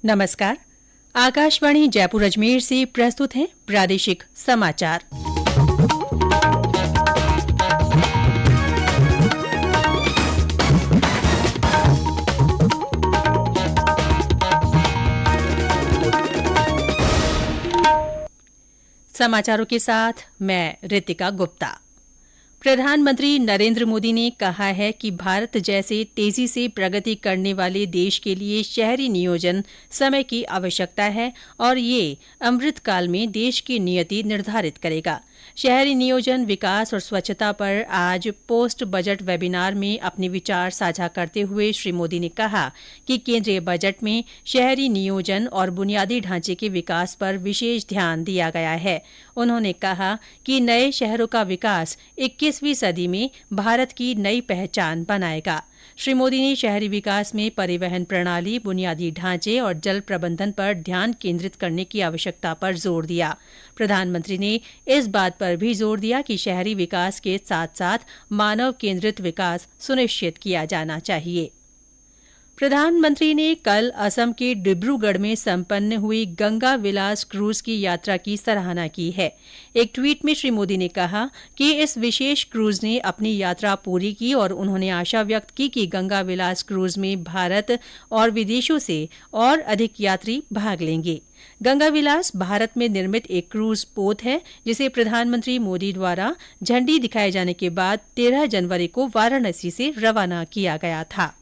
नमस्कार। आकाशवाणी जयपुर अजमेर से प्रस्तुत हैं प्रादेशिक समाचार। समाचारों के साथ मैं रितिका गुप्ता। प्रधानमंत्री नरेंद्र मोदी ने कहा है कि भारत जैसे तेजी से प्रगति करने वाले देश के लिए शहरी नियोजन समय की आवश्यकता है और ये अमृतकाल में देश की नियति निर्धारित करेगा। शहरी नियोजन, विकास और स्वच्छता पर आज पोस्ट बजट वेबिनार में अपने विचार साझा करते हुए श्री मोदी ने कहा कि केंद्रीय बजट में शहरी नियोजन और बुनियादी ढांचे के विकास पर विशेष ध्यान दिया गया है। उन्होंने कहा कि नए शहरों का विकास 21वीं सदी में भारत की नई पहचान बनाएगा। श्री मोदी ने शहरी विकास में परिवहन प्रणाली, बुनियादी ढांचे और जल प्रबंधन पर ध्यान केंद्रित करने की आवश्यकता पर जोर दिया। प्रधानमंत्री ने इस बात पर भी जोर दिया कि शहरी विकास के साथ साथ मानव केंद्रित विकास सुनिश्चित किया जाना चाहिए। प्रधानमंत्री ने कल असम के डिब्रूगढ़ में संपन्न हुई गंगा विलास क्रूज की यात्रा की सराहना की है। एक ट्वीट में श्री मोदी ने कहा कि इस विशेष क्रूज ने अपनी यात्रा पूरी की और उन्होंने आशा व्यक्त की कि गंगा विलास क्रूज में भारत और विदेशों से और अधिक यात्री भाग लेंगे। गंगा विलास भारत में निर्मित एक क्रूज पोत है जिसे प्रधानमंत्री मोदी द्वारा झंडी दिखाए जाने के बाद 13 जनवरी को वाराणसी से रवाना किया गया था।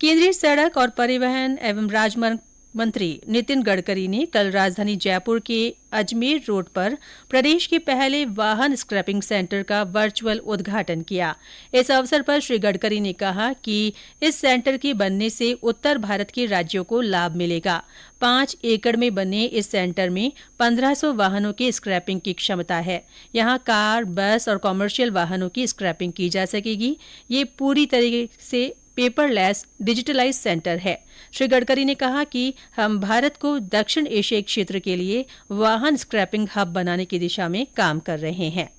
केंद्रीय सड़क और परिवहन एवं राजमार्ग मंत्री नितिन गडकरी ने कल राजधानी जयपुर के अजमेर रोड पर प्रदेश के पहले वाहन स्क्रैपिंग सेंटर का वर्चुअल उद्घाटन किया। इस अवसर पर श्री गडकरी ने कहा कि इस सेंटर के बनने से उत्तर भारत के राज्यों को लाभ मिलेगा। 5 एकड़ में बने इस सेंटर में 1500 वाहनों के स्क्रैपिंग की क्षमता है। यहाँ कार, बस और कॉमर्शियल वाहनों की स्क्रैपिंग की जा सकेगी। ये पूरी तरह से पेपरलेस डिजिटलाइज सेंटर है। श्री गडकरी ने कहा कि हम भारत को दक्षिण एशियाई क्षेत्र के लिए वाहन स्क्रैपिंग हब बनाने की दिशा में काम कर रहे हैं।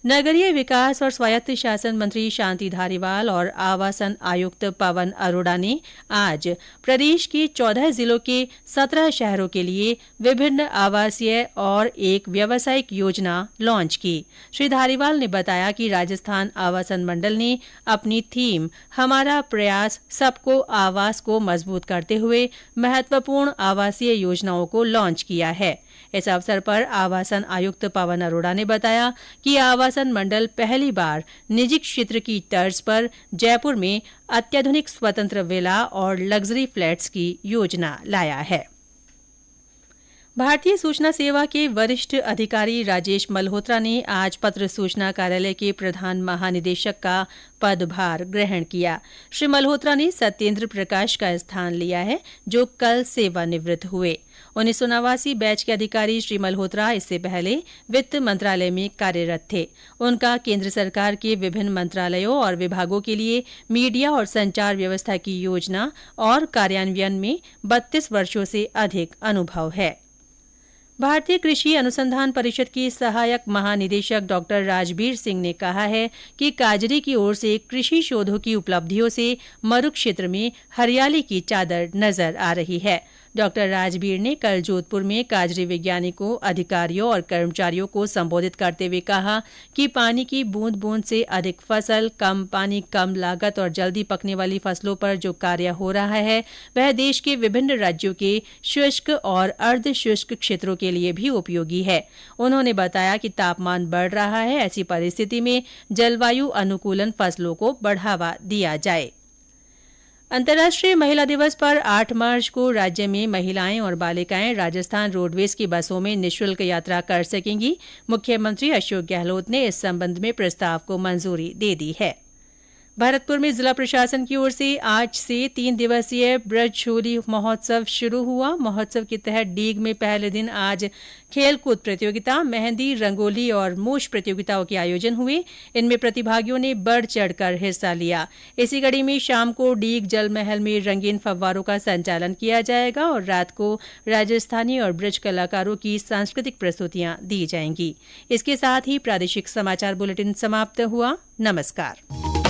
नगरीय विकास और स्वायत्त शासन मंत्री शांति धारीवाल और आवासन आयुक्त पवन अरोड़ा ने आज प्रदेश के 14 जिलों के 17 शहरों के लिए विभिन्न आवासीय और एक व्यावसायिक योजना लॉन्च की। श्री धारीवाल ने बताया कि राजस्थान आवासन मंडल ने अपनी थीम हमारा प्रयास सबको आवास को मजबूत करते हुए महत्वपूर्ण आवासीय योजनाओं को लॉन्च किया है। इस अवसर पर आवासन आयुक्त पवन अरोड़ा ने बताया कि आवासन मंडल पहली बार निजी क्षेत्र की तर्ज पर जयपुर में अत्याधुनिक स्वतंत्र विला और लग्जरी फ्लैट्स की योजना लाया है। भारतीय सूचना सेवा के वरिष्ठ अधिकारी राजेश मल्होत्रा ने आज पत्र सूचना कार्यालय के प्रधान महानिदेशक का पदभार ग्रहण किया। श्री मल्होत्रा ने सत्येंद्र प्रकाश का स्थान लिया है जो कल सेवानिवृत्त हुए। 1989 बैच के अधिकारी श्री मल्होत्रा इससे पहले वित्त मंत्रालय में कार्यरत थे। उनका केंद्र सरकार के विभिन्न मंत्रालयों और विभागों के लिए मीडिया और संचार व्यवस्था की योजना और कार्यान्वयन में 32 वर्षों से अधिक अनुभव है। भारतीय कृषि अनुसंधान परिषद के सहायक महानिदेशक डॉक्टर राजबीर सिंह ने कहा है कि काजरी की ओर से कृषि शोधों की उपलब्धियों से मरु क्षेत्र में हरियाली की चादर नजर आ रही है। डॉक्टर राजबीर ने कल जोधपुर में काजरी वैज्ञानिकों, अधिकारियों और कर्मचारियों को संबोधित करते हुए कहा कि पानी की बूंद बूंद से अधिक फसल, कम पानी, कम लागत और जल्दी पकने वाली फसलों पर जो कार्य हो रहा है वह देश के विभिन्न राज्यों के शुष्क और अर्ध शुष्क क्षेत्रों के लिए भी उपयोगी है। उन्होंने बताया कि तापमान बढ़ रहा है, ऐसी परिस्थिति में जलवायु अनुकूलन फसलों को बढ़ावा दिया जाए। अंतर्राष्ट्रीय महिला दिवस पर 8 मार्च को राज्य में महिलाएं और बालिकाएं राजस्थान रोडवेज की बसों में निःशुल्क यात्रा कर सकेंगी। मुख्यमंत्री अशोक गहलोत ने इस संबंध में प्रस्ताव को मंजूरी दे दी है। भरतपुर में जिला प्रशासन की ओर से आज से 3 दिवसीय ब्रजछोली महोत्सव शुरू हुआ। महोत्सव के तहत डीग में पहले दिन आज खेलकूद प्रतियोगिता, मेहंदी, रंगोली और मूछ प्रतियोगिताओं के आयोजन हुए। इनमें प्रतिभागियों ने बढ़ चढ़कर हिस्सा लिया। इसी कड़ी में शाम को डीग जल महल में रंगीन फव्वारों का संचालन किया जाएगा और रात को राजस्थानी और ब्रज कलाकारों की सांस्कृतिक प्रस्तुतियां दी जाएंगी। इसके साथ ही प्रादेशिक समाचार बुलेटिन समाप्त हुआ। नमस्कार।